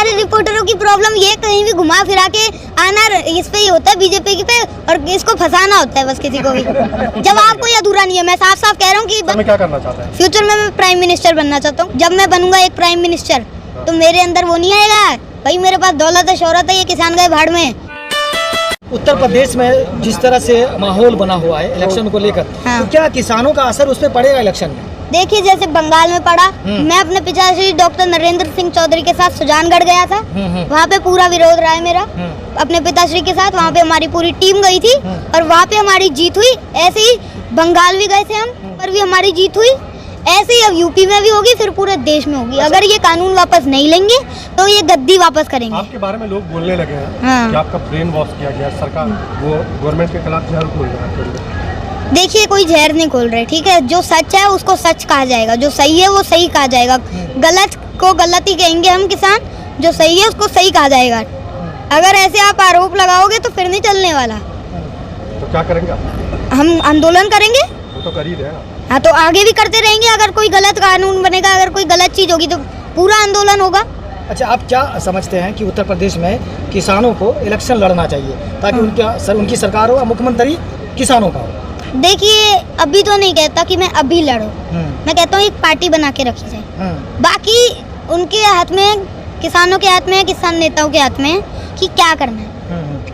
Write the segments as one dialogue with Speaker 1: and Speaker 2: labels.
Speaker 1: सारे रिपोर्टरों की प्रॉब्लम ये, कहीं भी घुमा फिरा के आना इस पे ही होता है, बीजेपी पे, और इसको फंसाना होता है बस किसी को भी। जवाब कोई अधूरा नहीं है। मैं साफ साफ कह रहा हूँ कि
Speaker 2: मैं क्या करना चाहता है?
Speaker 1: फ्यूचर में मैं प्राइम मिनिस्टर बनना चाहता हूँ। जब मैं बनूंगा एक प्राइम मिनिस्टर, तो मेरे अंदर वो नहीं आएगा भाई मेरे पास दौलत है, शोहरत है, ये किसान गए भाड़ में।
Speaker 3: उत्तर प्रदेश में जिस तरह से माहौल बना हुआ है इलेक्शन को लेकर,
Speaker 1: हाँ।
Speaker 3: तो क्या किसानों का असर उस पर पड़ेगा इलेक्शन में?
Speaker 1: देखिए जैसे बंगाल में पड़ा, मैं अपने पिताश्री डॉक्टर नरेंद्र सिंह चौधरी के साथ सुजानगढ़ गया था, वहाँ पे पूरा विरोध रहा है मेरा अपने पिताश्री के साथ। वहाँ पे हमारी पूरी टीम गई थी और वहाँ पे हमारी जीत हुई। ऐसे ही बंगाल भी गए थे हम, पर भी हमारी जीत हुई। ऐसे ही अब यूपी में भी होगी, फिर पूरे देश में होगी। अगर ये कानून वापस नहीं लेंगे तो ये गद्दी वापस करेंगे।
Speaker 2: आपके बारे में लोग बोलने लगे हैं
Speaker 1: हाँ।
Speaker 2: कि आपका ब्रेन वॉश किया गया, सरकार वो गवर्नमेंट के खिलाफ जहर खोल रहा है।
Speaker 1: देखिए कोई जहर नहीं खोल रहे, ठीक है। जो सच है उसको सच कहा जाएगा, जो सही है वो सही कहा जाएगा। गलत को गलत ही कहेंगे हम किसान, जो सही है उसको सही कहा जाएगा। अगर ऐसे आप आरोप लगाओगे तो फिर नहीं चलने वाला।
Speaker 2: तो क्या करेंगे आप?
Speaker 1: हम आंदोलन करेंगे।
Speaker 2: वो तो कर ही रहे हैं।
Speaker 1: हाँ तो आगे भी करते रहेंगे। अगर कोई गलत कानून बनेगा, अगर कोई गलत चीज होगी तो पूरा आंदोलन होगा।
Speaker 3: अच्छा, आप क्या समझते हैं कि उत्तर प्रदेश में किसानों को इलेक्शन लड़ना चाहिए ताकि उनकी सरकार हो, मुख्यमंत्री किसानों का हो?
Speaker 1: देखिए अभी तो नहीं कहता कि मैं अभी लड़ूं, मैं कहता हूँ एक पार्टी बना के रखी जाए। बाकी उनके हाथ में, किसानों के हाथ में है, किसान नेताओं के हाथ में है कि क्या करना है।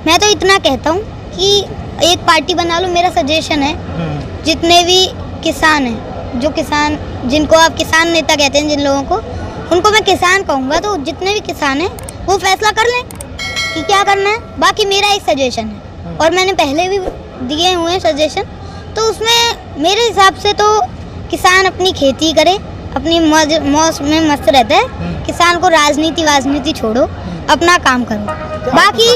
Speaker 1: मैं तो इतना कहता हूँ कि एक पार्टी बना लो। मेरा सजेशन है जितने भी किसान हैं, जो किसान जिनको आप किसान नेता कहते हैं, जिन लोगों को, उनको मैं किसान कहूँगा। तो जितने भी किसान हैं वो फैसला कर लें कि क्या करना है। बाकी मेरा एक सजेशन है और मैंने पहले भी दिए हुए हैं सजेशन, तो उसमें मेरे हिसाब से तो किसान अपनी खेती करे, अपनी मौज में मस्त रहता है। किसान को राजनीति छोड़ो, अपना काम करो। बाकी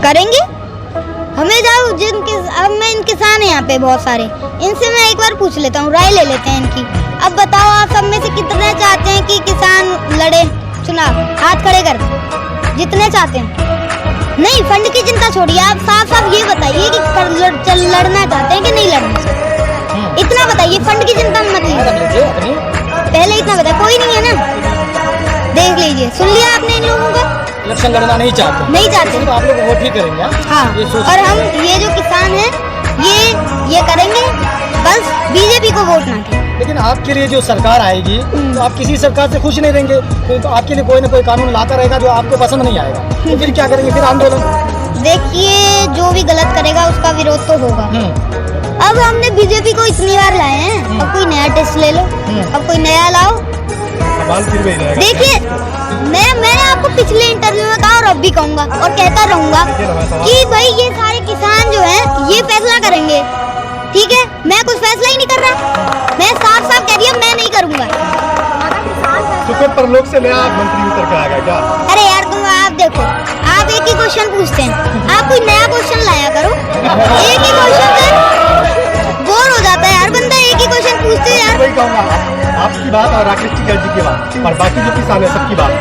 Speaker 1: करेंगे हमें जाओ अब मैं इन किसान हैं यहाँ पे बहुत सारे, इनसे मैं एक बार पूछ लेता हूँ, राय ले लेते हैं इनकी। अब बताओ आप सब में से कितने चाहते हैं कि किसान लड़े चुनाव? हाथ खड़े कर दो जितने चाहते हैं। नहीं, फंड की चिंता छोड़िए, आप साफ साफ ये बताइए कि लड़ना चाहते हैं कि नहीं लड़ना। इतना बताइए, फंड की चिंता मत लीजिए, पहले इतना बताइए। कोई नहीं है ना, देख लीजिए, सुन लिया आपने इन लोगों का।
Speaker 3: इलेक्शन लड़ना नहीं चाहते तो आप लोग वोट ही करेंगे।
Speaker 1: हाँ, और हम ये जो किसान हैं ये करेंगे, बस बीजेपी को वोट ना दें।
Speaker 3: लेकिन आपके लिए जो सरकार आएगी तो आप किसी सरकार से खुश नहीं रहेंगे, तो आपके लिए कोई ना कोई कानून लाता रहेगा जो आपको पसंद नहीं आएगा, तो फिर क्या करेंगे? फिर आंदोलन।
Speaker 1: देखिए जो भी गलत करेगा उसका विरोध तो होगा। अब हमने बीजेपी को इतनी बार लाए हैं, अब कोई नया टेस्ट ले लो, अब कोई नया लाओ। देखिए मैंने आपको पिछले इंटरव्यू में कहा और अब भी कहूँगा और कहता रहूँगा कि भाई ये सारे किसान जो हैं ये फैसला करेंगे, ठीक है। मैं कुछ फैसला ही नहीं कर रहा, मैं साफ साफ कह रही हूँ मैं नहीं करूँगा।
Speaker 2: तो फिर परलोक से नया मंत्री उतर के आएगा क्या?
Speaker 1: अरे यार तुम आप देखो, आप एक ही क्वेश्चन पूछते हैं, आप कोई नया क्वेश्चन लाया करो। एक ही क्वेश्चन से बोर हो जाता है यार बंदा, एक ही क्वेश्चन पूछते हैं यार।
Speaker 2: वही कहूँगा आपकी बात और राकेश टिकैत जी की बात और बाकी जो किसान है सबकी बात,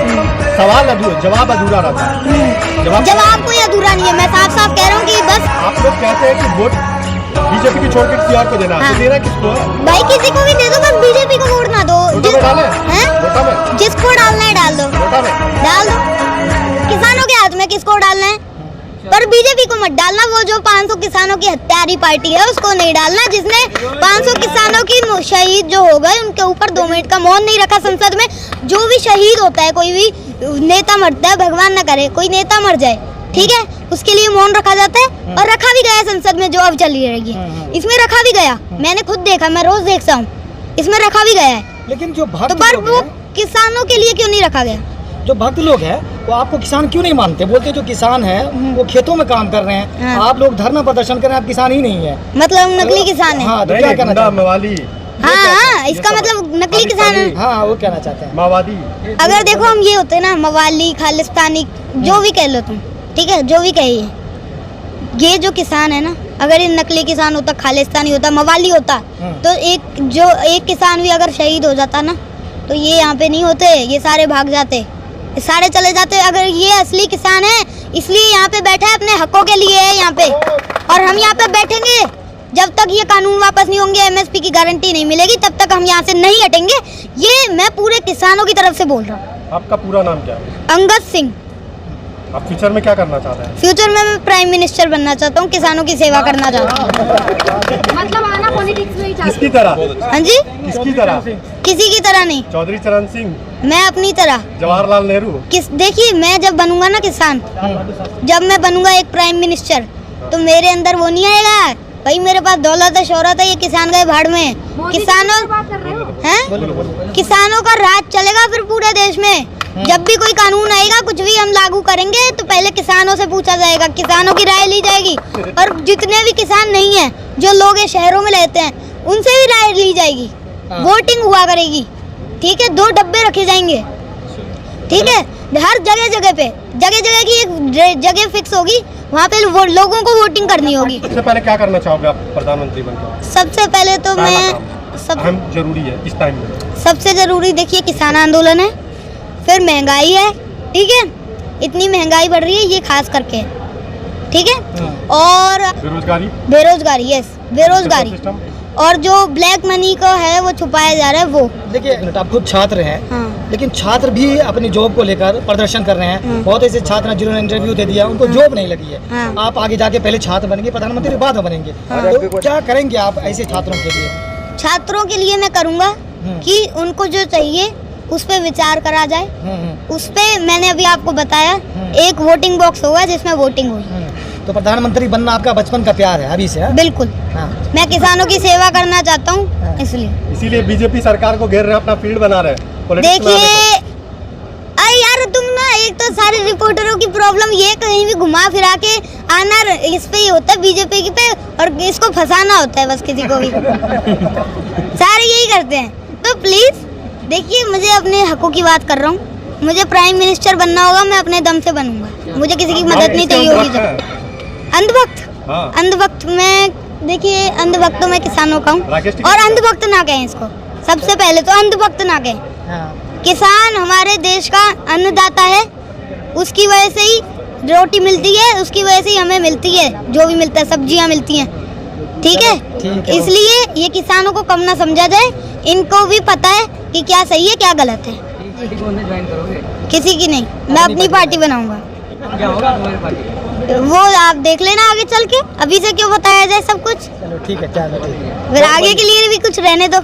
Speaker 2: सवाल जवाब अधूरा रहता है।
Speaker 1: जवाब कोई अधूरा नहीं है। मैं साफ साफ कह रहा हूँ कि बस
Speaker 2: आप लोग कहते हैं कि वोट बीजेपी की छोड़ के किसी और को देना, तो देना किसको?
Speaker 1: भाई किसी को भी दे दो, बस बीजेपी को वोट ना दो। जिसको डालना है डाल दो, डाल दो। किसानों के हाथ में किसको डालना है, पर बीजेपी को मत डालना। वो जो 500 किसानों की हत्यारी पार्टी है उसको नहीं डालना, जिसने 500 किसानों की शहीद जो हो गए उनके ऊपर 2 मिनट का मौन नहीं रखा संसद में। जो भी शहीद होता है, कोई भी नेता मरता है, भगवान न करे कोई नेता मर जाए, ठीक है, उसके लिए मौन रखा जाता है और रखा भी गया संसद में। जो अब चल रही है इसमें रखा भी गया, मैंने खुद देखा, मैं रोज देखता हूँ, इसमें रखा भी गया है।
Speaker 3: लेकिन जो भक्त
Speaker 1: तो पर वो किसानों के लिए क्यों नहीं रखा गया?
Speaker 3: जो भक्त लोग हैं वो आपको किसान क्यों नहीं मानते? बोलते जो किसान है वो खेतों में काम कर रहे हैं। हाँ। आप लोग धरना प्रदर्शन कर रहे हैं, आप किसान ही नहीं है, मतलब
Speaker 1: नकली किसान है।
Speaker 3: हाँ, तो क्या कहना चाहते हैं?
Speaker 1: हाँ, इसका मतलब नकली किसान है।
Speaker 3: हाँ, वो कहना चाहते हैं
Speaker 2: माओवादी।
Speaker 1: अगर देखो हम ये होते ना मवाली, खालिस्तानी, जो भी कह लो तुम, ठीक है, जो भी कहिए, ये जो किसान है ना, अगर ये नकली किसान होता, खालिस्तानी होता, मवाली होता, तो एक किसान भी अगर शहीद हो जाता ना, तो ये यहाँ पे नहीं होते, ये सारे भाग जाते, ये सारे चले जाते। अगर ये असली किसान है, इसलिए यहाँ पे बैठा है, अपने हकों के लिए है यहाँ पे, और हम यहाँ पे बैठेंगे जब तक ये कानून वापस नहीं होंगे, एमएसपी की गारंटी नहीं मिलेगी, तब तक हम यहाँ से नहीं हटेंगे। ये मैं पूरे किसानों की तरफ से बोल रहा हूँ।
Speaker 2: आपका पूरा नाम क्या है?
Speaker 1: अंगद सिंह।
Speaker 2: आप फ्यूचर में क्या करना चाहते हैं?
Speaker 1: फ्यूचर में मैं प्राइम मिनिस्टर बनना चाहता हूँ, किसानों की सेवा करना चाहता हूँ।
Speaker 4: मतलब आना पॉलिटिक्स में ही चाहते
Speaker 2: किसकी तरह?
Speaker 1: हाँ जी,
Speaker 2: किसकी तरह?
Speaker 1: किसी की तरह नहीं,
Speaker 2: चौधरी चरण सिंह,
Speaker 1: मैं अपनी तरह।
Speaker 2: जवाहरलाल नेहरू?
Speaker 1: देखिए, मैं जब बनूंगा ना किसान, जब मैं बनूंगा एक प्राइम मिनिस्टर, तो मेरे अंदर वो नहीं आएगा भाई मेरे पास दौलत है, शोहरत है, ये किसान गए भाड़ में। किसानों
Speaker 4: बात कर रहे हो?
Speaker 1: हैं, किसानों का राज चलेगा फिर पूरे देश में। जब भी कोई कानून आएगा, कुछ भी हम लागू करेंगे, तो पहले किसानों से पूछा जाएगा, किसानों की राय ली जाएगी। और जितने भी किसान नहीं हैं, जो लोग ये शहरों में रहते हैं, उनसे भी राय ली जाएगी। वोटिंग हुआ करेगी, ठीक है, 2 डब्बे रखे जाएंगे, ठीक है, हर जगह पे, जगह की एक जगह फिक्स होगी, वहाँ पे लोगों को वोटिंग करनी होगी।
Speaker 2: सबसे पहले क्या करना चाहोगे आप प्रधानमंत्री बनकर?
Speaker 1: सबसे पहले तो मैं
Speaker 2: अहम जरूरी है इस टाइम में।
Speaker 1: सबसे जरूरी देखिए किसान आंदोलन है, फिर महंगाई है, ठीक है, इतनी महंगाई बढ़ रही है ये खास करके, ठीक है, और बेरोजगारी, यस, बेरोजगारी, और जो ब्लैक मनी का है वो छुपाया जा रहा है वो।
Speaker 3: देखिए आप खुद छात्र हैं,
Speaker 1: हाँ।
Speaker 3: लेकिन छात्र भी अपनी जॉब को लेकर प्रदर्शन कर रहे हैं। बहुत ऐसे छात्र हैं जिन्होंने इंटरव्यू दे दिया, उनको जॉब नहीं लगी है।
Speaker 1: हाँ।
Speaker 3: आप आगे जाके पहले छात्र बनेंगे, प्रधानमंत्री बाद में बनेंगे, तो क्या करेंगे आप ऐसे छात्रों के लिए?
Speaker 1: छात्रों के लिए मैं करूँगा कि उनको जो चाहिए उस पे विचार करा जाए। उस पे मैंने अभी आपको बताया, एक वोटिंग बॉक्स होगा जिसमें वोटिंग हुई।
Speaker 3: तो प्रधानमंत्री बनना आपका बचपन का प्यार है अभी से? है?
Speaker 1: बिल्कुल।
Speaker 3: हाँ।
Speaker 1: मैं किसानों की सेवा करना चाहता हूँ,
Speaker 2: इसीलिए बीजेपी सरकार को घेर रहे, अपना फील्ड बना रहे हैं।
Speaker 1: देखिए अरे यार, तुम ना, एक तो सारे रिपोर्टरों की प्रॉब्लम ये, कहीं भी घुमा फिरा के आना इस पे ही होता है, बीजेपी की पे, और इसको फंसाना होता है बस किसी को भी। सारे यही करते हैं। तो प्लीज देखिए, मुझे अपने हकों की बात कर रहा हूँ, मुझे प्राइम मिनिस्टर बनना होगा, मैं अपने दम से बनूंगा, मुझे किसी की मदद नहीं चाहिए होगी। अंधभक्त, अंधभक्त में देखिए, अंधभक्त तो मैं किसानों का हूँ, और अंधभक्त ना कहें इसको, सबसे पहले तो अंधभक्त ना कहें। किसान हमारे देश का अन्नदाता है, उसकी वजह से ही रोटी मिलती है, उसकी वजह से ही हमें मिलती है जो भी मिलता है, सब्जियां मिलती हैं, ठीक है। इसलिए ये किसानों को कम ना समझा जाए, इनको भी पता है कि क्या सही है क्या गलत है। किसी की नहीं, मैं अपनी पार्टी बनाऊंगा।
Speaker 3: क्या होगा तुम्हारी पार्टी?
Speaker 1: वो आप देख लेना आगे चल के, अभी से क्यों बताया जाए सब कुछ।
Speaker 3: चलो ठीक है, चलो ठीक है,
Speaker 1: फिर आगे के लिए भी कुछ रहने दो।